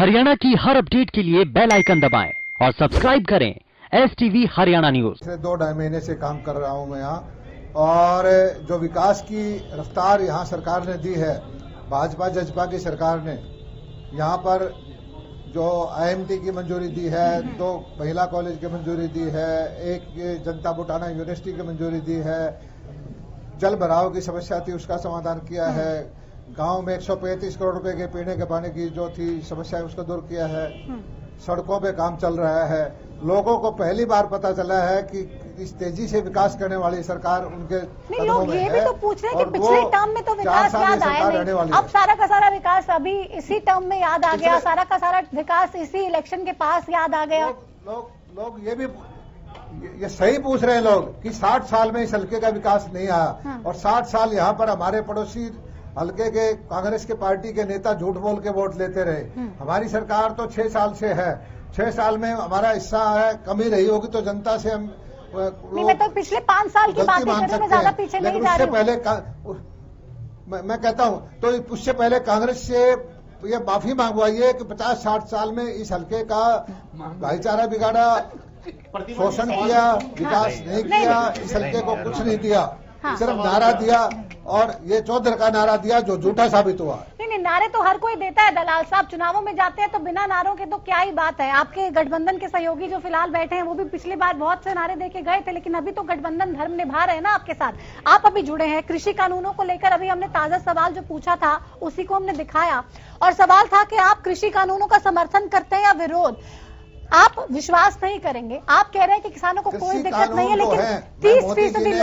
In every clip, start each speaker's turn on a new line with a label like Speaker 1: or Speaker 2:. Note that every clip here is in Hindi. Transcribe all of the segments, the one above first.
Speaker 1: हरियाणा की हर अपडेट के लिए बेल आइकन दबाएं और सब्सक्राइब करें STV हरियाणा न्यूज।
Speaker 2: पिछले 2-2.5 महीने से काम कर रहा हूं मैं यहाँ, और जो विकास की रफ्तार यहाँ सरकार ने दी है, भाजपा जजपा की सरकार ने यहाँ पर जो IMT की मंजूरी दी है, 2 महिला कॉलेज की मंजूरी दी है, एक जनता बुटाना यूनिवर्सिटी की मंजूरी दी है, जल भराव की समस्या थी उसका समाधान किया है, गांव में 135 करोड़ रुपए के पीने के पानी की जो थी समस्या उसको दूर किया है, सड़कों पे काम चल रहा है। लोगों को पहली बार पता चला है कि इस तेजी से विकास करने वाली सरकार उनके कदमों में है।
Speaker 3: लोग ये भी तो पूछ रहे हैं कि पिछले टर्म में तो विकास याद आया नहीं, अब सारा का सारा विकास अभी इसी टर्म में याद आ गया, सारा का सारा विकास इसी इलेक्शन के पास याद आ गया।
Speaker 2: लोग ये भी ये सही पूछ रहे हैं लोग कि 60 साल में इस हल्के का विकास नहीं आया, और 60 साल यहाँ पर हमारे पड़ोसी हल्के के कांग्रेस के पार्टी के नेता झूठ बोल के वोट लेते रहे। हमारी सरकार तो 6 साल से है, 6 साल में हमारा हिस्सा है, कमी रही होगी तो जनता से हम
Speaker 3: नहीं, मैं तो पिछले 5 साल की बात कर रही हूं, मैं ज्यादा पीछे नहीं जा रही हूं।
Speaker 2: पहले मैं कहता हूं तो उससे पहले कांग्रेस से ये माफी मांगवाइए कि 50-60 साल में इस हल्के का भाईचारा बिगाड़ा, शोषण किया, विकास नहीं किया, इस हल्के को कुछ नहीं दिया, सिर्फ नारा दिया, और ये चौधर का नारा दिया जो झूठा साबित हुआ।
Speaker 3: नहीं, नारे तो हर कोई देता है दलाल साहब, चुनावों में जाते हैं तो बिना नारों के तो क्या ही बात है। आपके गठबंधन के सहयोगी जो फिलहाल बैठे हैं वो भी पिछली बार बहुत से नारे देके गए थे, लेकिन अभी तो गठबंधन धर्म निभा रहे हैं ना आपके साथ। आप अभी जुड़े हैं कृषि कानूनों को लेकर, अभी हमने ताजा सवाल जो पूछा था उसी को हमने दिखाया, और सवाल था कि आप कृषि कानूनों का समर्थन करते हैं या विरोध। आप विश्वास नहीं करेंगे, आप कह रहे हैं कि किसानों को कोई दिक्कत नहीं है, लेकिन 30%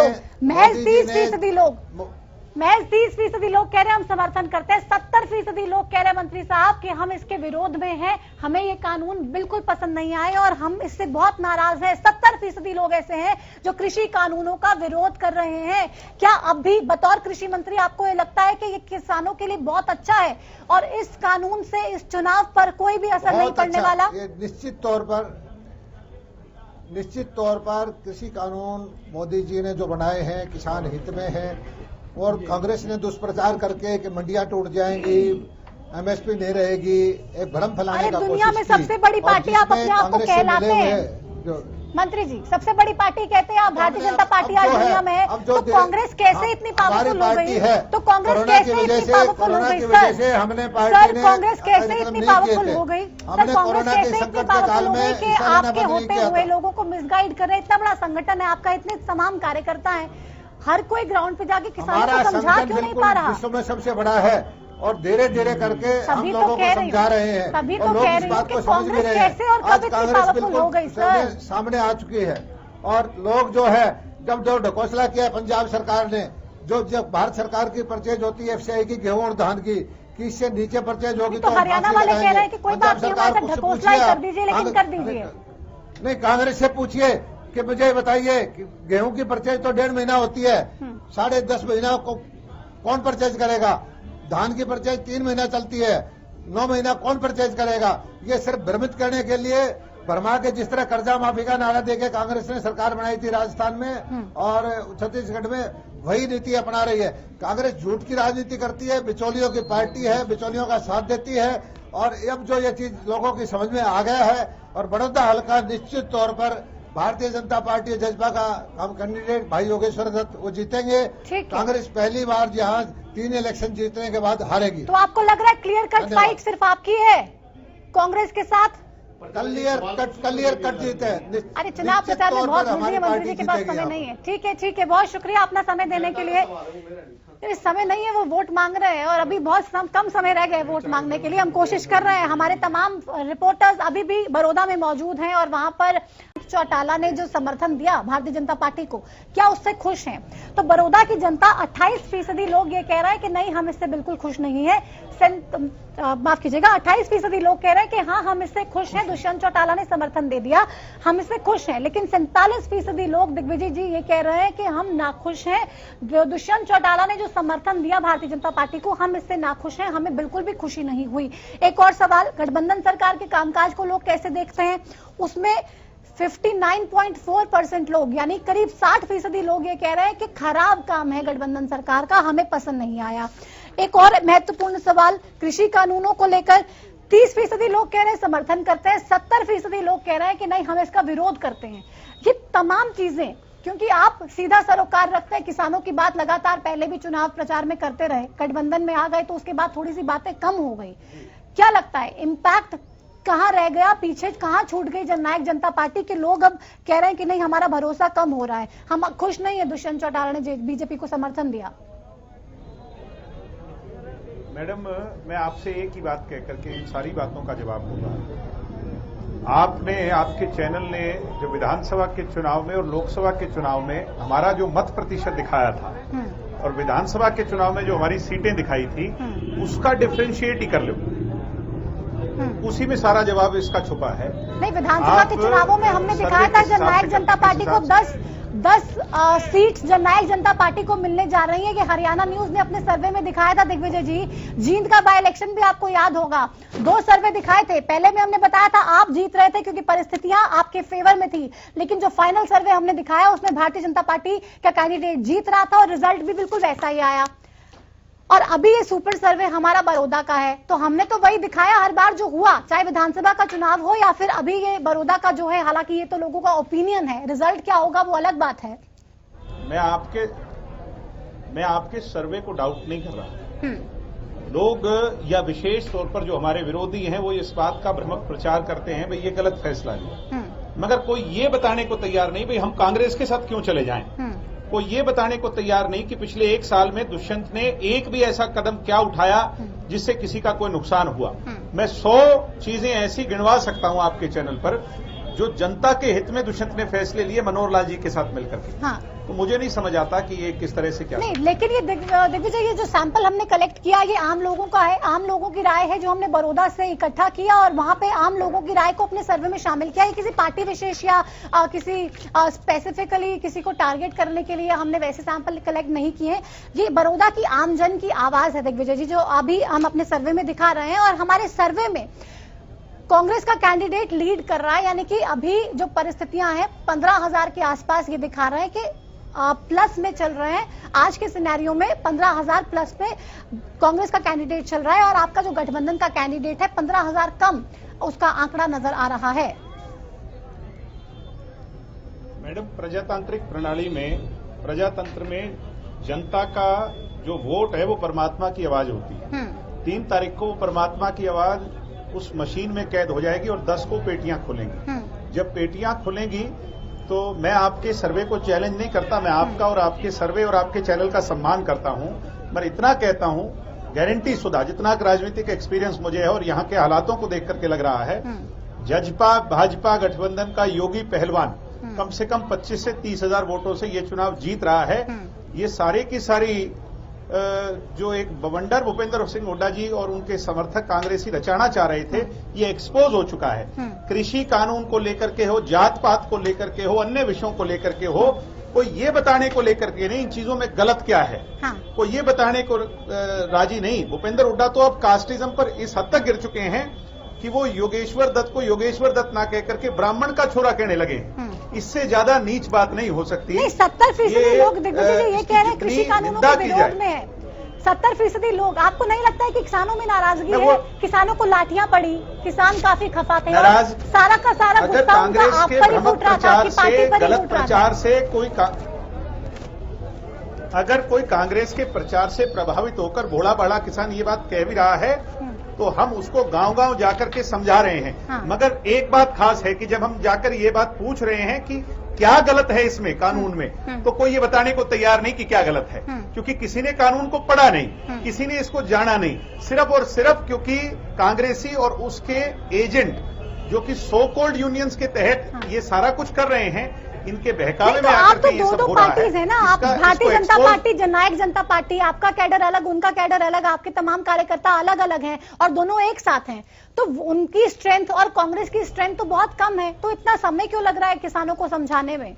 Speaker 3: लोग, महज 30% लोग कह रहे हैं हम समर्थन करते हैं, 70% लोग कह रहे हैं मंत्री साहब कि हम इसके विरोध में हैं, हमें ये कानून बिल्कुल पसंद नहीं आए और हम इससे बहुत नाराज हैं। 70% लोग ऐसे हैं जो कृषि कानूनों का विरोध कर रहे हैं। क्या अब भी बतौर कृषि मंत्री आपको ये लगता है कि ये किसानों के लिए बहुत अच्छा है और इस कानून से इस चुनाव पर कोई भी असर नहीं पड़ने वाला?
Speaker 2: निश्चित तौर पर कृषि कानून मोदी जी ने जो बनाए हैं किसान हित में है, और कांग्रेस ने दुष्प्रचार करके कि मंडियां टूट जाएंगी, MSP नहीं रहेगी, एक भ्रम फैलाने का कोशिश की।
Speaker 3: दुनिया में सबसे बड़ी पार्टी आप अपने आप को कहलाते हैं मंत्री जी, सबसे बड़ी पार्टी कहते हैं आप, भारतीय जनता पार्टी आज दुनिया में है, तो कांग्रेस कैसे इतनी पावरफुल हो गई है? तो कांग्रेस कैसे इतनी पावरफुल हो गई सर? कांग्रेस कैसे इतनी पावरफुल हो गई सर? कांग्रेस कैसे इतनी पावरफुल हो गई कि आपके होते हुए लोगों को मिसगाइड कर रहे? इतना बड़ा संगठन है आपका, इतने तमाम कार्यकर्ता है, हर कोई ग्राउंड पे जाके किसानों को समझा क्यों नहीं पा रहा?
Speaker 2: विश्व में सबसे बड़ा है, और धीरे धीरे करके हम लोगों को समझा रहे हैं,
Speaker 3: तभी
Speaker 2: और
Speaker 3: तो
Speaker 2: लोग
Speaker 3: कह
Speaker 2: इस
Speaker 3: रही
Speaker 2: बात
Speaker 3: हूं
Speaker 2: को
Speaker 3: कि
Speaker 2: समझ भी रहे हैं। आज कांग्रेस बिल्कुल सामने आ चुकी है, और लोग जो है जब जो ढकोसला किया पंजाब सरकार ने, जो जब भारत सरकार की परचेज होती है FCI की गेहूं और धान की, कि इससे नीचे परचेज होगी तो
Speaker 3: हरियाणा वाले कह रहे हैं कि कोई बात नहीं, ढकोसला कर दीजिए, लेकिन कर दीजिए।
Speaker 2: नहीं, कांग्रेस से पूछिए कि मुझे बताइए कि गेहूं की परचेज तो 1.5 महीना होती है, 10.5 महीना को कौन परचेज करेगा? धान की परचेज 3 महीना चलती है, 9 महीना कौन परचेज करेगा? ये सिर्फ भ्रमित करने के लिए भरमा के, जिस तरह कर्जा माफी का नारा देके कांग्रेस ने सरकार बनाई थी राजस्थान में और छत्तीसगढ़ में, वही नीति अपना रही है। कांग्रेस झूठ की राजनीति करती है, बिचौलियों की पार्टी है, बिचौलियों का साथ देती है, और अब जो ये चीज लोगों की समझ में आ गया है, और बड़ौदा हल्का निश्चित तौर पर भारतीय जनता पार्टी जजपा का हम कैंडिडेट भाई योगेश्वर दत्त वो जीतेंगे। कांग्रेस पहली बार यहाँ 3 इलेक्शन जीतने के बाद हारेगी।
Speaker 3: तो आपको लग रहा है क्लियर कट फाइट सिर्फ आपकी है कांग्रेस के साथ?
Speaker 2: क्लियर कट जीत है।
Speaker 3: अरे चुनाव प्रचार में बहुत बिजी है मंत्री जी के पास समय नहीं है। ठीक है, बहुत शुक्रिया अपना समय देने के लिए। इस समय नहीं है, वो वोट मांग रहे हैं और अभी बहुत कम समय रह गए वोट मांगने के लिए। हम कोशिश कर रहे हैं, हमारे तमाम रिपोर्टर्स अभी भी बड़ौदा में मौजूद हैं और वहां पर चौटाला ने जो समर्थन दिया भारतीय जनता पार्टी को, क्या उससे खुश हैं? तो बड़ौदा की जनता 28% लोग ये कह रहे हैं कि नहीं, हम इससे बिल्कुल खुश नहीं है। माफ कीजिएगा, 28% लोग कह रहे हैं कि हाँ, हम इससे खुश हैं, दुष्यंत चौटाला ने समर्थन दे दिया, हम इससे खुश हैं। लेकिन 47% लोग, दिग्विजय जी, ये कह रहे हैं कि हम नाखुश हैं, जो दुष्यंत चौटाला ने जो समर्थन दिया भारतीय जनता पार्टी को, हम इससे नाखुश हैं, हमें बिल्कुल भी खुशी नहीं हुई। एक और सवाल, गठबंधन सरकार के कामकाज को लोग कैसे देखते हैं? उसमें 59.4% लोग, यानी करीब 60% लोग ये कह रहे हैं कि खराब काम है गठबंधन सरकार का, हमें पसंद नहीं आया। एक और महत्वपूर्ण सवाल कृषि कानूनों को लेकर, 30% लोग कह रहे हैं समर्थन करते हैं, 70% लोग कह रहे हैं कि नहीं हम इसका विरोध करते हैं। ये तमाम चीजें, क्योंकि आप सीधा सरोकार रखते हैं, किसानों की बात लगातार पहले भी चुनाव प्रचार में करते रहे, गठबंधन में आ गए तो उसके बाद थोड़ी सी बातें कम हो गई। क्या लगता है इम्पैक्ट कहां रह गया, पीछे कहां छूट गई जननायक जनता पार्टी के लोग? अब कह रहे हैं कि नहीं हमारा भरोसा कम हो रहा है, हम खुश नहीं है दुष्यंत चौटाला ने बीजेपी को समर्थन दिया।
Speaker 4: मैडम, मैं आपसे एक ही बात कह करके इन सारी बातों का जवाब दूंगा। आपने, आपके चैनल ने जो विधानसभा के चुनाव में और लोकसभा के चुनाव में हमारा जो मत प्रतिशत दिखाया था और विधानसभा के चुनाव में जो हमारी सीटें दिखाई थी, उसका डिफरेंशिएट ही कर लो, उसी में सारा जवाब इसका छुपा है।
Speaker 3: नहीं, विधानसभा के चुनावों में हमने दिखाया था जननायक जनता पार्टी को 10 सीट जननायक जनता पार्टी को मिलने जा रही है। ये हरियाणा न्यूज ने अपने सर्वे में दिखाया था दिग्विजय जी। जींद का बाय इलेक्शन भी आपको याद होगा, 2 सर्वे दिखाए थे। पहले में हमने बताया था आप जीत रहे थे क्योंकि परिस्थितियां आपके फेवर में थी, लेकिन जो फाइनल सर्वे हमने दिखाया उसमें भारतीय जनता पार्टी का कैंडिडेट जीत रहा था और रिजल्ट भी बिल्कुल वैसा ही आया। और अभी ये सुपर सर्वे हमारा बड़ौदा का है, तो हमने तो वही दिखाया हर बार जो हुआ, चाहे विधानसभा का चुनाव हो या फिर अभी ये बड़ौदा का जो है। हालांकि ये तो लोगों का ओपिनियन है, रिजल्ट क्या होगा वो अलग बात है।
Speaker 4: मैं आपके सर्वे को डाउट नहीं कर रहा। लोग या विशेष तौर पर जो हमारे विरोधी हैं वो इस बात का भ्रमक प्रचार करते हैं भाई ये गलत फैसला लिया, मगर कोई ये बताने को तैयार नहीं भाई हम कांग्रेस के साथ क्यों चले जाएं। कोई ये बताने को तैयार नहीं कि पिछले 1 साल में दुष्यंत ने एक भी ऐसा कदम क्या उठाया जिससे किसी का कोई नुकसान हुआ। मैं 100 चीजें ऐसी गिनवा सकता हूं आपके चैनल पर जो जनता के हित में दुष्यंत ने फैसले लिए मनोहर लाल जी के साथ मिलकर के। हाँ। तो मुझे नहीं समझ आता कि ये किस तरह से क्या
Speaker 3: नहीं, लेकिन ये दिग्विजय, ये जो सैंपल हमने कलेक्ट किया ये आम लोगों का है, आम लोगों की राय है जो हमने बड़ौदा से इकट्ठा किया और वहां पे आम लोगों की राय को अपने सर्वे में शामिल किया। ये किसी पार्टी विशेष या किसी स्पेसिफिकली किसी को टारगेट करने के लिए हमने वैसे सैंपल कलेक्ट नहीं किए। ये बड़ौदा की आमजन की आवाज है दिग्विजय जी, जो अभी हम अपने सर्वे में दिखा रहे हैं। और हमारे सर्वे में कांग्रेस का कैंडिडेट लीड कर रहा है, यानी कि अभी जो परिस्थितियां हैं 15,000 के आसपास ये दिखा रहे हैं कि प्लस में चल रहे हैं। आज के सिनेरियो में 15,000 प्लस में कांग्रेस का कैंडिडेट चल रहा है और आपका जो गठबंधन का कैंडिडेट है 15,000 कम उसका आंकड़ा नजर आ रहा है।
Speaker 4: मैडम, प्रजातांत्रिक प्रणाली में, प्रजातंत्र में जनता का जो वोट है वो परमात्मा की आवाज होती है। 3 तारीख को वो परमात्मा की आवाज उस मशीन में कैद हो जाएगी और 10 को पेटियां खुलेंगी। जब पेटियां खुलेंगी तो मैं आपके सर्वे को चैलेंज नहीं करता, मैं आपका और आपके सर्वे और आपके चैनल का सम्मान करता हूं। मैं इतना कहता हूं, गारंटी शुदा जितना राजनीतिक एक्सपीरियंस मुझे है और यहां के हालातों को देख करके लग रहा है, जजपा भाजपा गठबंधन का योगी पहलवान कम से कम 25 से 30,000 वोटों से ये चुनाव जीत रहा है। ये सारे की सारी जो एक बवंडर भूपेंद्र सिंह हुड्डा जी और उनके समर्थक कांग्रेसी रचाना चाह रहे थे, ये एक्सपोज हो चुका है। कृषि कानून को लेकर के हो, जात पात को लेकर के हो, अन्य विषयों को लेकर के हो, कोई ये बताने को लेकर के नहीं इन चीजों में गलत क्या है, कोई ये बताने को राजी नहीं। भूपेंद्र हुड्डा तो अब कास्टिज्म पर इस हद तक गिर चुके हैं कि वो योगेश्वर दत्त को योगेश्वर दत्त ना कह करके ब्राह्मण का छोरा कहने लगे। इससे ज्यादा नीच बात नहीं हो सकती।
Speaker 3: नहीं, 70% लोग दिग्विजय ये कह रहे हैं कृषि कानूनों के विरोध में है। 70% लोग, आपको नहीं लगता है कि किसानों में नाराजगी है? किसानों को लाठियां पड़ी, किसान काफी खफा थे, सारा का सारा गुस्सा उनका आप पर ही फूट रहा था कि पार्टी पर ही फूट रहा था।
Speaker 4: प्रचार से अगर कोई कांग्रेस के प्रचार से प्रभावित होकर भोला भाला किसान ये बात कह भी रहा है तो हम उसको गांव-गांव जाकर के समझा रहे हैं। मगर एक बात खास है कि जब हम जाकर ये बात पूछ रहे हैं कि क्या गलत है इसमें कानून में, तो कोई ये बताने को तैयार नहीं कि क्या गलत है, क्योंकि किसी ने कानून को पढ़ा नहीं, किसी ने इसको जाना नहीं। सिर्फ और सिर्फ क्योंकि कांग्रेसी और उसके एजेंट जो कि सो कॉल्ड यूनियंस के तहत ये सारा कुछ कर रहे हैं, इनके बहकावे में आकर के ये सब हो रहा है।
Speaker 3: पार्टीज है ना, आप भारतीय जनता पार्टी, जननायक जनता पार्टी, आपका कैडर अलग, उनका कैडर अलग, आपके तमाम कार्यकर्ता अलग अलग हैं और दोनों एक साथ हैं, तो उनकी स्ट्रेंथ और कांग्रेस की स्ट्रेंथ तो बहुत कम है। तो इतना समय क्यों लग रहा है किसानों को समझाने में?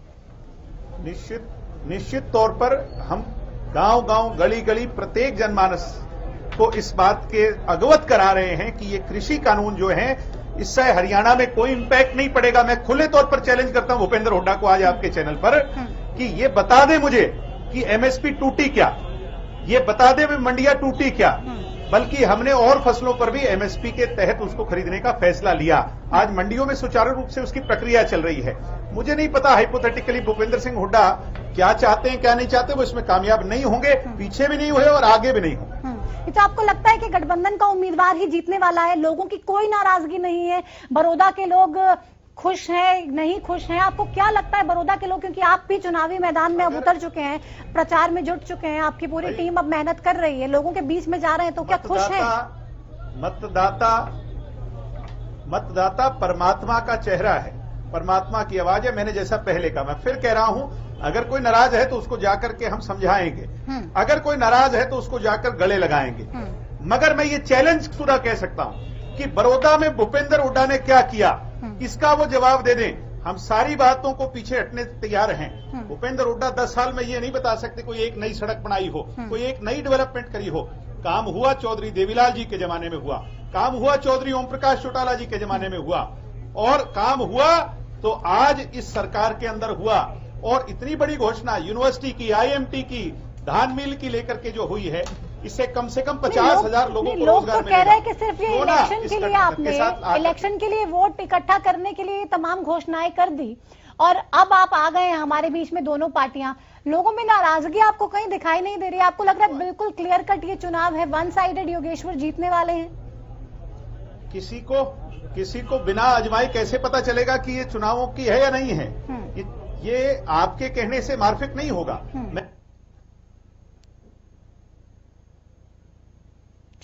Speaker 4: निश्चित तौर पर हम गांव-गांव, गली-गली, प्रत्येक जनमानस को इस बात के अवगत करा रहे हैं कि ये कृषि कानून जो है इससे हरियाणा में कोई इंपैक्ट नहीं पड़ेगा। मैं खुले तौर पर चैलेंज करता हूं भूपेंद्र हुड्डा को आज आपके चैनल पर कि ये बता दे मुझे कि एमएसपी टूटी क्या, ये बता दे मंडियां टूटी क्या, बल्कि हमने और फसलों पर भी एमएसपी के तहत उसको खरीदने का फैसला लिया। आज मंडियों में सुचारू रूप से उसकी प्रक्रिया चल रही है। मुझे नहीं पता हाइपोथेटिकली भूपेंद्र सिंह हुड्डा क्या चाहते हैं क्या नहीं चाहते, वो इसमें कामयाब नहीं होंगे, पीछे भी नहीं हुए और आगे भी नहीं होंगे।
Speaker 3: तो आपको लगता है कि गठबंधन का उम्मीदवार ही जीतने वाला है? लोगों की कोई नाराजगी नहीं है? बड़ौदा के लोग खुश हैं, नहीं खुश हैं? आपको क्या लगता है बड़ौदा के लोग, क्योंकि आप भी चुनावी मैदान में अब उतर चुके हैं, प्रचार में जुट चुके हैं, आपकी पूरी टीम अब मेहनत कर रही है, लोगों के बीच में जा रहे हैं, तो क्या खुश हैं?
Speaker 4: मतदाता परमात्मा का चेहरा है, परमात्मा की आवाज है। मैंने जैसा पहले कहा, मैं फिर कह रहा हूं, अगर कोई नाराज है तो उसको जाकर के हम समझाएंगे, अगर कोई नाराज है तो उसको जाकर गले लगाएंगे। मगर मैं ये चैलेंज पूरा कह सकता हूं कि बड़ौदा में भूपेंद्र हुड्डा ने क्या किया, इसका वो जवाब दे दें। हम सारी बातों को पीछे हटने तैयार हैं। भूपेंद्र हुड्डा 10 साल में ये नहीं बता सकते कोई एक नई सड़क बनाई हो, कोई एक नई डेवलपमेंट करी हो। काम हुआ चौधरी देवीलाल जी के जमाने में हुआ, काम हुआ चौधरी ओम प्रकाश चौटाला जी के जमाने में हुआ, और काम हुआ तो आज इस सरकार के अंदर हुआ। और इतनी बड़ी घोषणा यूनिवर्सिटी की, आईएमटी की, धान मिल की लेकर के जो हुई है, इससे कम से कम 50,000 लोगों को रोजगार
Speaker 3: तो कह रहे हैं कि सिर्फ ये इलेक्शन के लिए आपने इलेक्शन के लिए वोट इकट्ठा करने के लिए तमाम घोषणाएं कर दी, और अब आप आ गए हैं हमारे बीच में, दोनों पार्टियां। लोगों में नाराजगी आपको कहीं दिखाई नहीं दे रही? आपको लग रहा है बिल्कुल क्लियर कट ये चुनाव है, वन साइडेड योगेश्वर जीतने वाले हैं?
Speaker 4: किसी को बिना आजमाई कैसे पता चलेगा कि ये चुनावों की है या नहीं है? ये आपके कहने से मार्फिक नहीं होगा।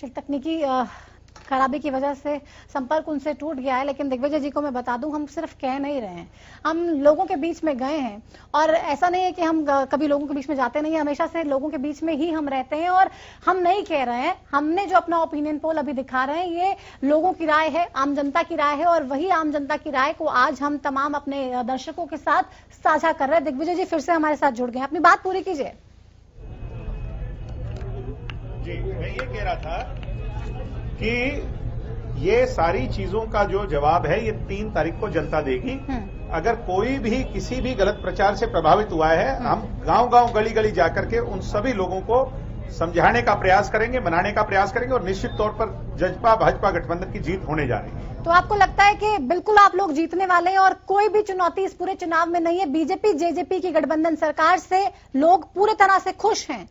Speaker 3: तकनीकी खराबी की वजह से संपर्क उनसे टूट गया है, लेकिन दिग्विजय जी को मैं बता दूं, हम सिर्फ कह नहीं रहे हैं, हम लोगों के बीच में गए हैं। और ऐसा नहीं है कि हम कभी लोगों के बीच में जाते नहीं हैं, हमेशा से लोगों के बीच में ही हम रहते हैं। और हम नहीं कह रहे हैं, हमने जो अपना ओपिनियन पोल अभी दिखा रहे हैं, ये लोगों की राय है, आम जनता की राय है, और वही आम जनता की राय को आज हम तमाम अपने दर्शकों के साथ साझा कर रहे हैं। दिग्विजय जी फिर से हमारे साथ जुड़ गए, अपनी बात पूरी कीजिए।
Speaker 4: जी, मैं ये कह रहा था कि ये सारी चीजों का जो जवाब है, ये 3 तारीख को जनता देगी। अगर कोई भी किसी भी गलत प्रचार से प्रभावित हुआ है, हम गांव-गांव, गली-गली जाकर के उन सभी लोगों को समझाने का प्रयास करेंगे, मनाने का प्रयास करेंगे, और निश्चित तौर पर जजपा भाजपा गठबंधन की जीत होने जा रही है।
Speaker 3: तो आपको लगता है कि बिल्कुल आप लोग जीतने वाले हैं और कोई भी चुनौती इस पूरे चुनाव में नहीं है? बीजेपी जेजेपी की गठबंधन सरकार से लोग पूरी तरह से खुश हैं?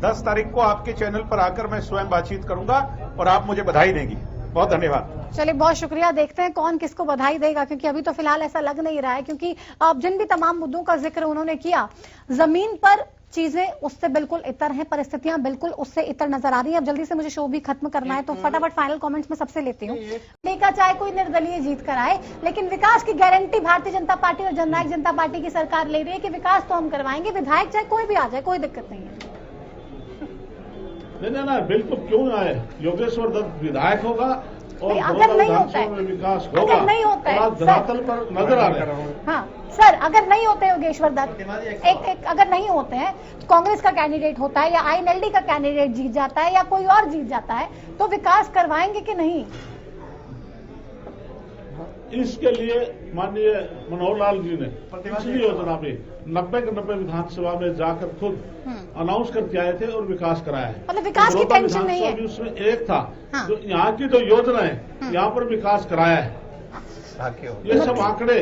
Speaker 4: 10 तारीख को आपके चैनल पर आकर मैं स्वयं बातचीत करूंगा और आप मुझे बधाई देंगी। बहुत धन्यवाद।
Speaker 3: चलिए, बहुत शुक्रिया। देखते हैं कौन किसको बधाई देगा, क्योंकि अभी तो फिलहाल ऐसा लग नहीं रहा है, क्योंकि अब जिन भी तमाम मुद्दों का जिक्र उन्होंने किया, जमीन पर चीजें उससे बिल्कुल इतर हैं, परिस्थितियां बिल्कुल उससे इतर नजर आ रही हैं। अब जल्दी से मुझे शो भी खत्म करना है, तो फटाफट फाइनल कमेंट्स में सबसे लेती हूँ। देखा चाहे कोई निर्दलीय जीत कर आए, लेकिन विकास की गारंटी भारतीय जनता पार्टी और जननायक जनता पार्टी की सरकार ले रही है कि विकास तो हम करवाएंगे, विधायक चाहे कोई भी आ जाए, कोई दिक्कत नहीं है।
Speaker 5: नहीं, बिल्कुल क्यों आए, योगेश्वर दत्त विधायक होगा और
Speaker 3: अगर नहीं होता है,
Speaker 5: विकास होगा,
Speaker 3: अगर नहीं होता है
Speaker 5: धरातल पर नजर आ रहा है।
Speaker 3: हाँ सर, अगर नहीं होते योगेश्वर दत्त, एक अगर नहीं होते हैं तो कांग्रेस का कैंडिडेट होता है, या आईएनएलडी का कैंडिडेट जीत जाता है, या कोई और जीत जाता है, तो विकास करवाएंगे कि नहीं?
Speaker 5: इसके लिए माननीय मनोहर लाल जी ने पिछली योजना में 90 के 90 विधानसभा में जाकर खुद अनाउंस करके आए थे और विकास कराया है।
Speaker 3: मतलब विकास की टेंशन नहीं है।
Speaker 5: उसमें एक था जो यहाँ की जो योजना है, यहाँ पर विकास कराया है। ये सब आंकड़े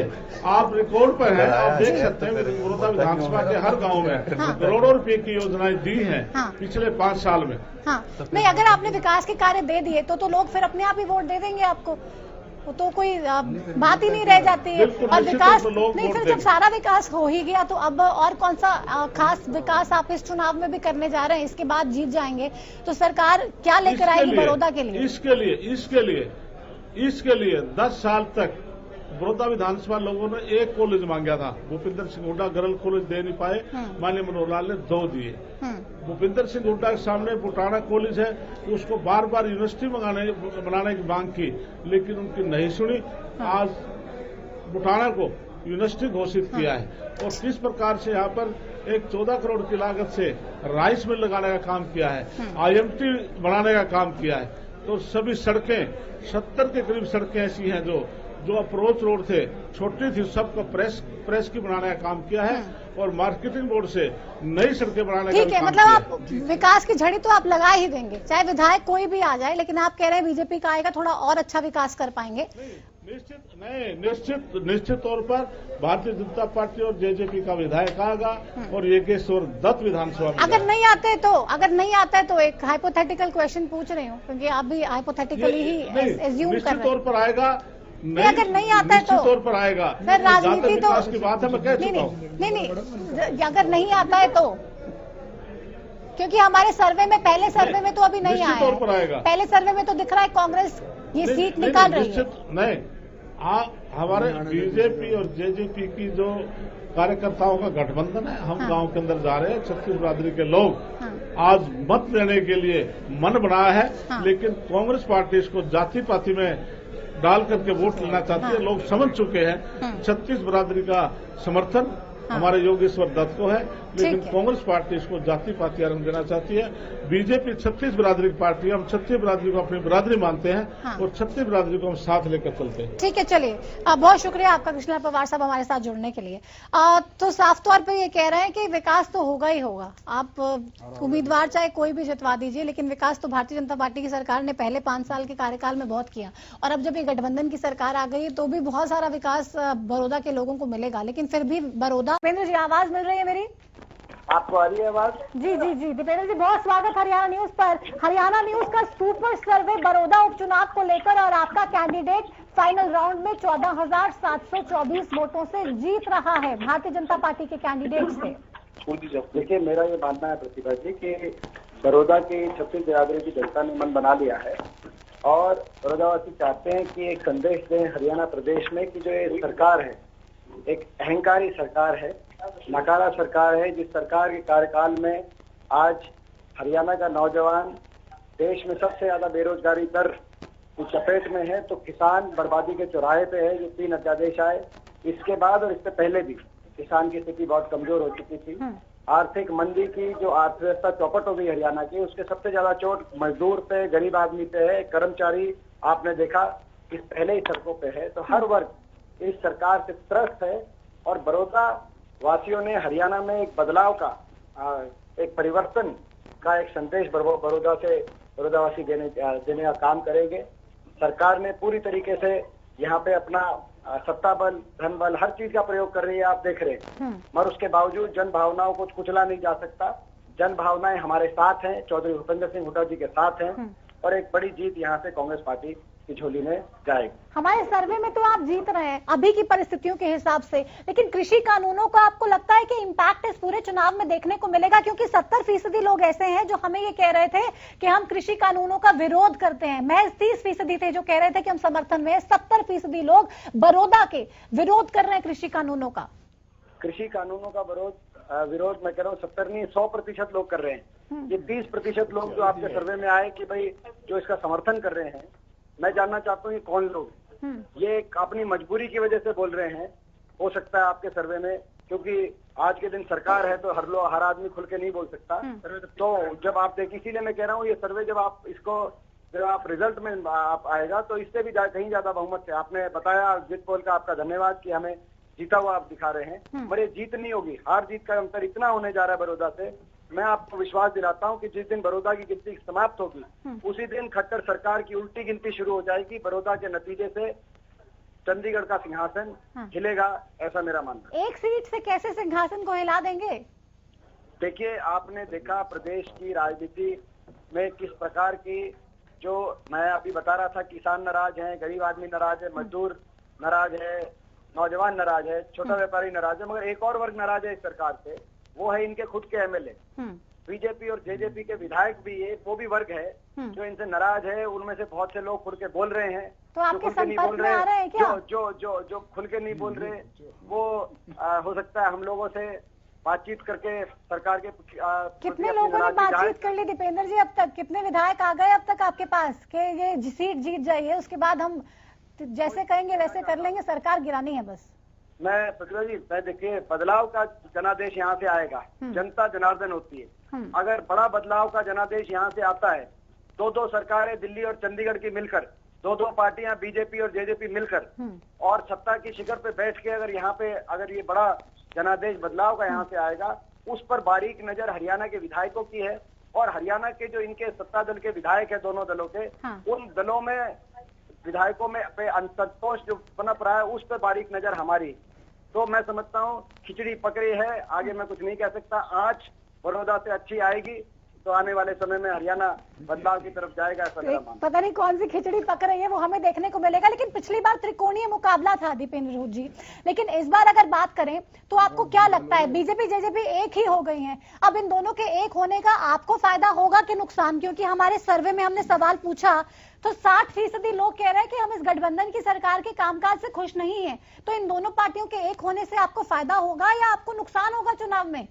Speaker 5: आप रिकॉर्ड पर हैं, आप देख सकते हैं। बड़ौदा विधानसभा के हर गांव में करोड़ों रुपए की योजनाएं दी हैं पिछले 5 साल में।
Speaker 3: हाँ, नहीं, अगर आपने विकास के कार्य दे दिए तो लोग फिर अपने आप ही वोट दे देंगे आपको, तो कोई बात ही नहीं रह जाती है। और विकास नहीं, फिर जब सारा विकास हो ही गया तो अब और कौन सा खास विकास आप इस चुनाव में भी करने जा रहे हैं? इसके बाद जीत जाएंगे तो सरकार क्या लेकर आएगी बड़ौदा के लिए?
Speaker 5: इसके लिए 10 साल तक बड़ौदा विधानसभा लोगों ने एक कॉलेज मांगा था, भूपेंद्र सिंह हुड्डा गर्ल कॉलेज दे नहीं पाए, माननीय मनोहर लाल ने 2 दिए। भूपेंद्र सिंह हुड्डा के सामने बुटाना कॉलेज है, उसको बार बार यूनिवर्सिटी बनाने की मांग की, लेकिन उनकी नहीं सुनी। आज बुटाना को यूनिवर्सिटी घोषित किया है, और किस प्रकार से यहाँ पर एक 14 करोड़ की लागत से राइस मिल लगाने का काम किया है, आईएमटी बनाने का काम किया है। तो सभी सड़कें 70 के करीब सड़कें ऐसी हैं जो अप्रोच रोड थे, छोटी थी, सबको प्रेस की बनाने का काम किया है। और मार्केटिंग बोर्ड से नई सड़कें बनाने का
Speaker 3: ठीक है,
Speaker 5: काम
Speaker 3: मतलब
Speaker 5: किया
Speaker 3: आप विकास की झड़ी तो आप लगा ही देंगे, चाहे विधायक कोई भी आ जाए, लेकिन आप कह रहे हैं बीजेपी का आएगा थोड़ा और अच्छा विकास कर पाएंगे।
Speaker 5: निश्चित तौर पर भारतीय जनता पार्टी और जेजेपी का विधायक आएगा और योगेश्वर दत्त विधानसभा में
Speaker 3: अगर नहीं आता है तो एक हाइपोथेटिकल क्वेश्चन पूछ रही हूँ, क्योंकि आप भी हाइपोथेटिकली ही एज्यूम कर रहे हैं।
Speaker 5: निश्चित तौर पर आएगा।
Speaker 3: अगर नहीं आता है तो
Speaker 5: निश्चित तौर पर आएगा।
Speaker 3: सर राजनीति तो
Speaker 5: विकास की बात है, मैं कह चुका हूँ।
Speaker 3: नहीं, अगर नहीं आता है तो, क्योंकि हमारे सर्वे में पहले सर्वे में तो अभी नहीं आया
Speaker 5: तौर पर आएगा।
Speaker 3: पहले सर्वे में तो दिख रहा है कांग्रेस ये सीट निकाल रही है।
Speaker 5: नहीं, हमारे बीजेपी और जेजेपी की जो कार्यकर्ताओं का गठबंधन है, हम गांव के अंदर जा रहे हैं। छत्तीस बिरादरी के लोग आज मत देने के लिए मन बनाया है, लेकिन कांग्रेस पार्टी इसको जाति पाति में डाल करके वोट लेना चाहती है। लोग समझ चुके हैं छत्तीस बिरादरी का समर्थन हमारे योगेश्वर दत्त को है, लेकिन कांग्रेस पार्टी इसको जाति पाति रंग देना चाहती है। बीजेपी छत्तीस बिरादरी की पार्टी है, हम छत्तीस बिरादरी को अपनी बिरादरी मानते हैं और छत्तीस बिरादरी को हम साथ लेकर चलते हैं।
Speaker 3: ठीक है, चलिए बहुत शुक्रिया आपका कृष्णा पवार साहब हमारे साथ जुड़ने के लिए। तो साफ तौर पे ये कह रहे हैं कि विकास तो होगा ही होगा, आप उम्मीदवार चाहे कोई भी जितवा दीजिए, लेकिन विकास तो भारतीय जनता पार्टी की सरकार ने पहले 5 साल के कार्यकाल में बहुत किया, और अब जब ये गठबंधन की सरकार आ गई तो भी बहुत सारा विकास बड़ौदा के लोगों को मिलेगा। लेकिन फिर भी बड़ौदा, दीपेंद्र जी आवाज मिल रही है मेरी?
Speaker 6: आपको आ रही है आवाज?
Speaker 3: जी जी जी, दीपेंद्र जी बहुत स्वागत हरियाणा न्यूज पर। हरियाणा न्यूज का सुपर सर्वे बड़ौदा उपचुनाव को लेकर, और आपका कैंडिडेट फाइनल राउंड में 14,724 वोटों से जीत रहा है भारतीय जनता पार्टी के कैंडिडेट से।
Speaker 6: देखिए, मेरा ये मानना है प्रतिभा जी कि बड़ौदा की छत्तीस बिरादरी की जनता ने मन बना लिया है और बड़ौदावासी चाहते हैं कि एक संदेश दें हरियाणा प्रदेश में कि जो ये सरकार है एक अहंकारी सरकार है, नकारा सरकार है, जिस सरकार के कार्यकाल में आज हरियाणा का नौजवान देश में सबसे ज्यादा बेरोजगारी दर की चपेट में है, तो किसान बर्बादी के चौराहे पे है। ये 3 अध्यादेश आए, इसके बाद और इससे पहले भी किसान की स्थिति बहुत कमजोर हो चुकी थी। आर्थिक मंदी की जो अर्थव्यवस्था चौपट हो गई हरियाणा की, उसके सबसे ज्यादा चोट मजदूर पे, गरीब आदमी पे है। कर्मचारी आपने देखा कि पहले ही सड़कों पे है, तो हर वर्ग इस सरकार से त्रस्त है। और बड़ौदा वासियों ने हरियाणा में एक बदलाव का, एक परिवर्तन का एक संदेश बड़ौदावासी देने का काम करेंगे। सरकार ने पूरी तरीके से यहाँ पे अपना सत्ता बल, धन बल, हर चीज का प्रयोग कर रही है, आप देख रहे हैं। मगर उसके बावजूद जन भावनाओं को कुचला नहीं जा सकता। जन भावनाएं हमारे साथ हैं, चौधरी भूपेंद्र सिंह हुड्डा जी के साथ हैं, और एक बड़ी जीत यहाँ से कांग्रेस पार्टी की झोली में जाएगी।
Speaker 3: हमारे सर्वे में तो आप जीत रहे हैं अभी की परिस्थितियों के हिसाब से, लेकिन कृषि कानूनों का आपको लगता है कि इम्पैक्ट इस पूरे चुनाव में देखने को मिलेगा? क्योंकि 70% लोग ऐसे हैं जो हमें ये कह रहे थे कि हम कृषि कानूनों का विरोध करते हैं। महज 30% थे जो कह रहे थे कि हम समर्थन में। 70% लोग बड़ौदा के विरोध कर रहे हैं कृषि कानूनों का।
Speaker 6: कृषि कानूनों का विरोध मैं कह रहा हूँ 70 नहीं 100% लोग कर रहे हैं। ये 30% लोग जो आपके सर्वे में आए कि भाई जो इसका समर्थन कर रहे हैं, मैं जानना चाहता हूँ ये कौन लोग, ये अपनी मजबूरी की वजह से बोल रहे हैं। हो सकता है आपके सर्वे में, क्योंकि आज के दिन सरकार है तो हर आदमी खुल के नहीं बोल सकता। तो जब आप देखिए, इसीलिए मैं कह रहा हूँ ये सर्वे जब आप रिजल्ट में आप आएगा तो इससे भी कहीं ज्यादा बहुमत से आपने बताया। जीत पोल का आपका धन्यवाद कि हमें जीता हुआ आप दिखा रहे हैं, पर ये जीत नहीं होगी। हार जीत का अंतर इतना होने जा रहा है बड़ौदा से। मैं आपको विश्वास दिलाता हूं कि जिस दिन बड़ौदा की गिनती समाप्त होगी, उसी दिन खट्टर सरकार की उल्टी गिनती शुरू हो जाएगी। बड़ौदा के नतीजे से चंडीगढ़ का सिंहासन हिलेगा, ऐसा मेरा मानना है।
Speaker 3: एक सीट से कैसे सिंहासन को हिला देंगे?
Speaker 6: देखिए, आपने देखा प्रदेश की राजनीति में किस प्रकार की, जो मैं अभी बता रहा था, किसान नाराज है, गरीब आदमी नाराज है, मजदूर नाराज है, नौजवान नाराज है, छोटा व्यापारी नाराज है, मगर एक और वर्ग नाराज है इस सरकार से, वो है इनके खुद के एमएलए। बीजेपी और जेजेपी के विधायक भी ये वो भी वर्ग है जो इनसे नाराज है। उनमें से बहुत से लोग खुल के बोल रहे हैं,
Speaker 3: तो आपके संपर्क में आ रहे हैं क्या?
Speaker 6: जो खुल के नहीं बोल रहे वो हो सकता है हम लोगों से बातचीत करके सरकार के
Speaker 3: कितने लोगों ने बातचीत कर ली दीपेंद्र जी अब तक? कितने विधायक आ गए अब तक आपके पास कि ये सीट जीत जाइए, उसके बाद हम जैसे कहेंगे वैसे कर लेंगे, सरकार गिरानी है बस?
Speaker 6: मैं पृथ्वी जी, मैं देखिए, बदलाव का जनादेश यहाँ से आएगा। जनता जनार्दन होती है। अगर बड़ा बदलाव का जनादेश यहाँ से आता है, 2 सरकारें दिल्ली और चंडीगढ़ की मिलकर, 2 पार्टियां बीजेपी और जेजेपी मिलकर और सत्ता की शिखर पे बैठ के अगर यहाँ पे अगर ये बड़ा जनादेश बदलाव का यहाँ से आएगा, उस पर बारीक नजर हरियाणा के विधायकों की है। और हरियाणा के जो इनके सत्ता दल के विधायक है, दोनों दलों के, उन दलों में विधायकों में पे असंतोष जो पनप रहा है, उस पर बारीक नजर हमारी। तो मैं समझता हूँ खिचड़ी पकड़ी है, आगे मैं कुछ नहीं कह सकता। आंच बड़ौदा से अच्छी आएगी तो आने वाले समय में हरियाणा बदलाव की तरफ जाएगा, ऐसा मेरा मानना है।
Speaker 3: पता नहीं कौन सी खिचड़ी पक रही है, वो हमें देखने को मिलेगा। लेकिन पिछली बार त्रिकोणीय मुकाबला था दीपेंद्र रोज जी, लेकिन इस बार अगर बात करें तो आपको क्या लगता है, बीजेपी जेजेपी एक ही हो गई हैं, अब इन दोनों के एक होने का आपको फायदा होगा कि नुकसान? क्योंकि हमारे सर्वे में हमने सवाल पूछा तो 60% लोग कह रहे हैं कि हम इस गठबंधन की सरकार के कामकाज से खुश नहीं है। तो इन दोनों पार्टियों के एक होने से आपको फायदा होगा या आपको नुकसान होगा चुनाव में?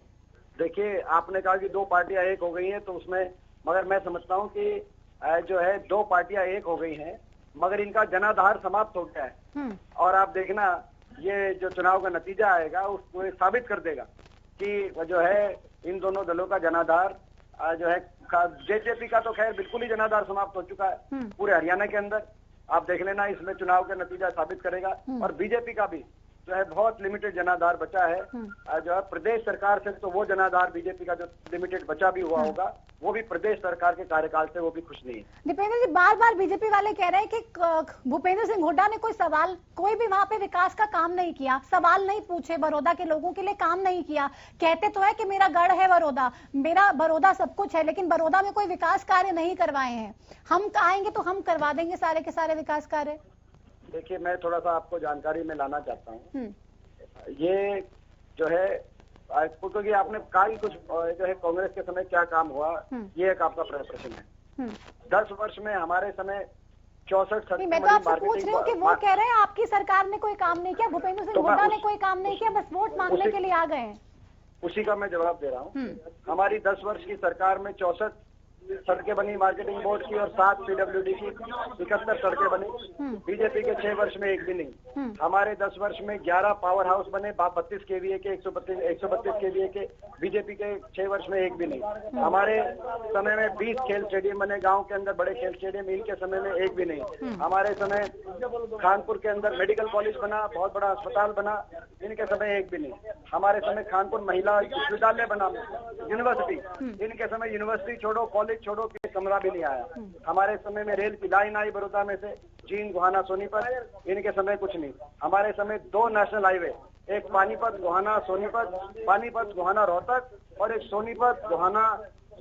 Speaker 6: देखिए, आपने कहा कि दो पार्टियां एक हो गई हैं, तो उसमें मगर मैं समझता हूं कि जो है दो पार्टियां एक हो गई हैं, मगर इनका जनाधार समाप्त हो गया है। और आप देखना, ये जो चुनाव का नतीजा आएगा उसको ये साबित कर देगा कि जो है इन दोनों दलों का जनाधार जो है, जेजेपी का तो खैर बिल्कुल ही जनाधार समाप्त हो चुका है पूरे हरियाणा के अंदर। आप देख लेना, इसमें चुनाव का नतीजा साबित करेगा। और बीजेपी का भी जो है बहुत लिमिटेड जनाधार बचा है। जो है प्रदेश सरकार से तो वो जनाधार बीजेपी का जो लिमिटेड बचा भी हुआ होगा, वो भी प्रदेश सरकार के कार्यकाल से वो भी खुश नहीं है।
Speaker 3: दीपेंद्र जी, बार बार बीजेपी वाले कह रहे हैं कि भूपेंद्र सिंह हुड्डा ने कोई भी वहां पे विकास का काम नहीं किया, सवाल नहीं पूछे, बड़ौदा के लोगों के लिए काम नहीं किया। कहते तो है कि मेरा गढ़ है बड़ौदा, मेरा बड़ौदा सब कुछ है, लेकिन बड़ौदा में कोई विकास कार्य नहीं करवाए हैं। हम आएंगे तो हम करवा देंगे सारे के सारे विकास कार्य।
Speaker 6: देखिए, मैं थोड़ा सा आपको जानकारी में लाना चाहता हूँ। ये जो है, क्योंकि आपने कहा कि कुछ जो है कांग्रेस के समय क्या काम हुआ, ये एक आपका प्रश्न है। 10 वर्ष में हमारे समय 64
Speaker 3: मैं तो आपसे पूछ रही हूँ कि वो कह रहे हैं आपकी सरकार ने कोई काम नहीं किया, भूपेंद्र सिंह हुड्डा ने कोई काम नहीं किया, बस वोट मांगने के लिए आ गए हैं।
Speaker 6: उसी का मैं जवाब दे रहा हूँ। हमारी 10 वर्ष की सरकार में 64 सड़कें बनी मार्केटिंग बोर्ड की, और 7 पीडब्ल्यूडी की, 71 सड़कें बनी। बीजेपी के 6 वर्ष में एक भी नहीं। हमारे 10 वर्ष में 11 पावर हाउस बने, 32 केवीए के, 132 केवीए के। बीजेपी के 6 वर्ष में एक भी नहीं। हमारे समय में 20 खेल स्टेडियम बने गांव के अंदर, बड़े खेल स्टेडियम, इनके समय में एक भी नहीं। हमारे समय कानपुर के अंदर मेडिकल कॉलेज बना, बहुत बड़ा अस्पताल बना, इनके समय एक भी नहीं। हमारे समय कानपुर महिला विश्वविद्यालय बना, यूनिवर्सिटी, इनके समय यूनिवर्सिटी छोड़ो, कॉलेज छोड़ो कि कमरा भी नहीं आया। हमारे समय में रेल की लाइन आई बड़ौदा में से चीन, गोहाना, सोनीपत, इनके समय कुछ नहीं। हमारे समय 2 नेशनल हाईवे, एक पानीपत गोहाना सोनीपत, पानीपत गोहाना रोहतक, और एक सोनीपत गोहाना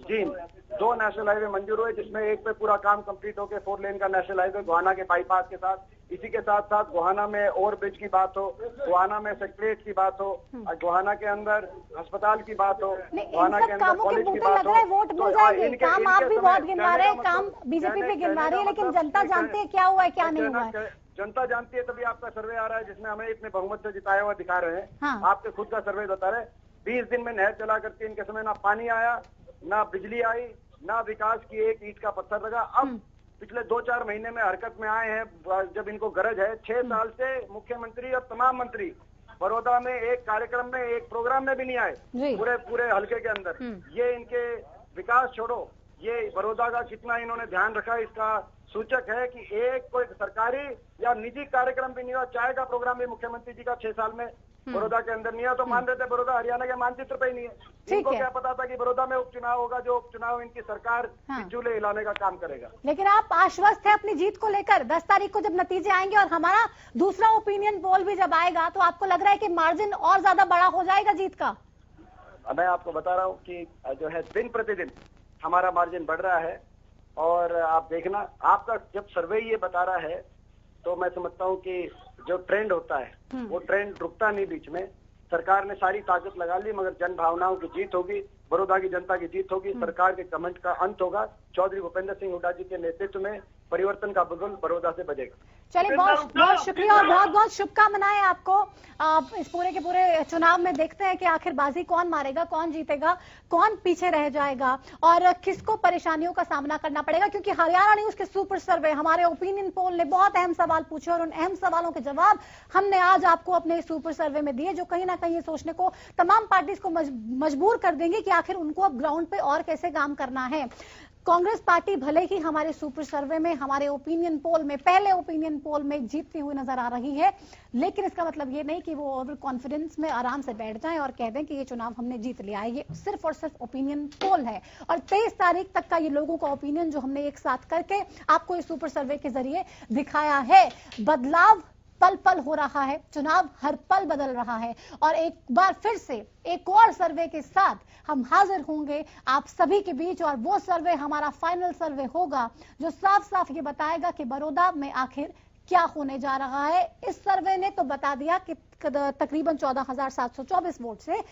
Speaker 6: जींद, 2 नेशनल हाईवे मंजूर हुए, जिसमें एक पे पूरा काम कंप्लीट होकर 4 लेन का नेशनल हाईवे गोहाना के बाईपास के साथ। इसी के साथ साथ गोहाना में ओवर ब्रिज की बात हो, गोहाना में सेक्रेटरीट की बात हो, गोहाना के अंदर अस्पताल की बात हो, गोहाना के अंदर कॉलेज की बात हो।
Speaker 3: वोट मिल जाएंगे, काम आप भी बहुत गिनवा रहे हैं, काम बीजेपी भी गिनवा रही है, लेकिन जनता जानती है क्या हुआ है क्या नहीं हुआ है।
Speaker 6: जनता जानती है, तभी आपका सर्वे आ रहा है जिसमें हमें इतने बहुमत से जिताया हुआ दिखा रहे हैं। आपके खुद का सर्वे बता रहे, 20 दिन में नहर चला करके इनके समय ना पानी आया, ना बिजली आई, ना विकास की एक ईंट का पत्थर लगा। अब पिछले 2-4 महीने में हरकत में आए हैं जब इनको गरज है। 6 साल से मुख्यमंत्री और तमाम मंत्री बड़ौदा में एक कार्यक्रम में, एक प्रोग्राम में भी नहीं आए, पूरे हल्के के अंदर। ये इनके विकास छोड़ो, ये बड़ौदा का कितना इन्होंने ध्यान रखा, इसका सूचक है कि एक कोई सरकारी या निजी कार्यक्रम भी नहीं हुआ। चाय का प्रोग्राम भी मुख्यमंत्री जी का 6 साल में बड़ौदा के अंदर नहीं है। तो मान रहे थे बड़ौदा हरियाणा के मानचित्र पे ही नहीं है। इनको क्या पता था कि बड़ौदा में उपचुनाव होगा, जो उपचुनाव इनकी सरकार चूल्हे हिलाने का काम करेगा।
Speaker 3: लेकिन आप आश्वस्त है अपनी जीत को लेकर? 10 तारीख को जब नतीजे आएंगे और हमारा दूसरा ओपिनियन पोल भी जब आएगा, तो आपको लग रहा है कि मार्जिन और ज्यादा बड़ा हो जाएगा जीत का?
Speaker 6: मैं आपको बता रहा हूँ कि जो है दिन प्रतिदिन हमारा मार्जिन बढ़ रहा है। और आप देखना, आपका जब सर्वे ये बता रहा है, तो मैं समझता हूँ कि जो ट्रेंड होता है वो ट्रेंड रुकता नहीं बीच में। सरकार ने सारी ताकत लगा ली, मगर जन भावनाओं की जीत होगी, बड़ौदा की जनता की जीत होगी, सरकार के कमेंट का अंत होगा। चौधरी भूपेंद्र सिंह हुड्डा जी के नेतृत्व में परिवर्तन का बुलबुल बड़ौदा से बजेगा।
Speaker 3: चलिए, बहुत बहुत शुक्रिया और बहुत बहुत शुभकामनाएं आपको। इस पूरे के पूरे चुनाव में देखते हैं कि आखिर बाजी कौन मारेगा, कौन जीतेगा, कौन पीछे रह जाएगा और किसको परेशानियों का सामना करना पड़ेगा। क्योंकि हरियाणा न्यूज के सुपर सर्वे, हमारे ओपिनियन पोल ने बहुत अहम सवाल पूछे और उन अहम सवालों के जवाब हमने आज आपको अपने सुपर सर्वे में दिए, जो कहीं ना कहीं सोचने को तमाम पार्टीज को मजबूर कर देंगे कि आखिर उनको अब ग्राउंड पे और कैसे काम करना है। कांग्रेस पार्टी भले ही हमारे सुपर सर्वे में, हमारे ओपिनियन पोल में, पहले ओपिनियन पोल में जीतती हुई नजर आ रही है, लेकिन इसका मतलब ये नहीं कि वो ओवर कॉन्फिडेंस में आराम से बैठ जाएं और कह दें कि ये चुनाव हमने जीत लिया है। ये सिर्फ और सिर्फ ओपिनियन पोल है और 23 तारीख तक का ये लोगों का ओपिनियन जो हमने एक साथ करके आपको इस सुपर सर्वे के जरिए दिखाया है। बदलाव पल पल हो रहा है, चुनाव हर पल बदल रहा है और एक बार फिर से एक और सर्वे के साथ हम हाजिर होंगे आप सभी के बीच और वो सर्वे हमारा फाइनल सर्वे होगा जो साफ साफ ये बताएगा कि बड़ौदा में आखिर क्या होने जा रहा है। इस सर्वे ने तो बता दिया कि तकरीबन 14,724 वोट से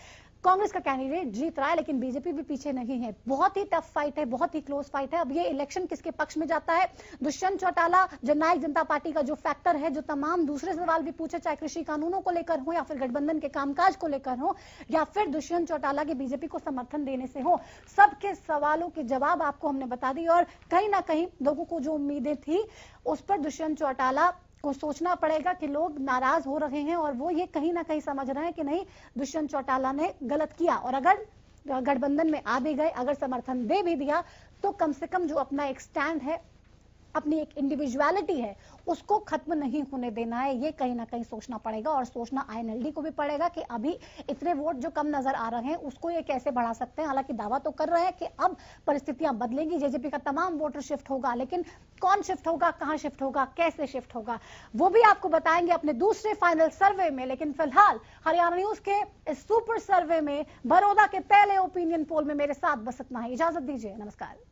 Speaker 3: कांग्रेस का कैंडिडेट जीत रहा है, लेकिन बीजेपी भी पीछे नहीं है। बहुत ही टफ फाइट है, बहुत ही क्लोज फाइट है। अब ये इलेक्शन किसके पक्ष में जाता है? दुष्यंत चौटाला जननायक जनता पार्टी का जो फैक्टर है, जो तमाम दूसरे सवाल भी पूछे, चाहे कृषि कानूनों को लेकर हो या फिर गठबंधन के कामकाज को लेकर हो या फिर दुष्यंत चौटाला के बीजेपी को समर्थन देने से हो, सबके सवालों के जवाब आपको हमने बता दी और कहीं ना कहीं लोगों को जो उम्मीदें थी उस पर दुष्यंत चौटाला को सोचना पड़ेगा कि लोग नाराज हो रहे हैं और वो ये कहीं ना कहीं समझ रहे हैं कि नहीं, दुष्यंत चौटाला ने गलत किया और अगर गठबंधन में आ भी गए, अगर समर्थन दे भी दिया तो कम से कम जो अपना एक स्टैंड है, अपनी एक इंडिविजुअलिटी है, उसको खत्म नहीं होने देना है। ये कहीं ना कहीं सोचना पड़ेगा और सोचना आईएनएलडी को भी पड़ेगा कि अभी इतने वोट जो कम नजर आ रहे हैं उसको ये कैसे बढ़ा सकते हैं। हालांकि दावा तो कर रहे हैं कि अब परिस्थितियां बदलेंगी, जेजेपी का तमाम वोटर शिफ्ट होगा, लेकिन कौन शिफ्ट होगा, कहां शिफ्ट होगा, कैसे शिफ्ट होगा, वो भी आपको बताएंगे अपने दूसरे फाइनल सर्वे में। लेकिन फिलहाल हरियाणा न्यूज के इस सुपर सर्वे में बड़ौदा के पहले ओपिनियन पोल में मेरे साथ बस इतना ही। इजाजत दीजिए, नमस्कार।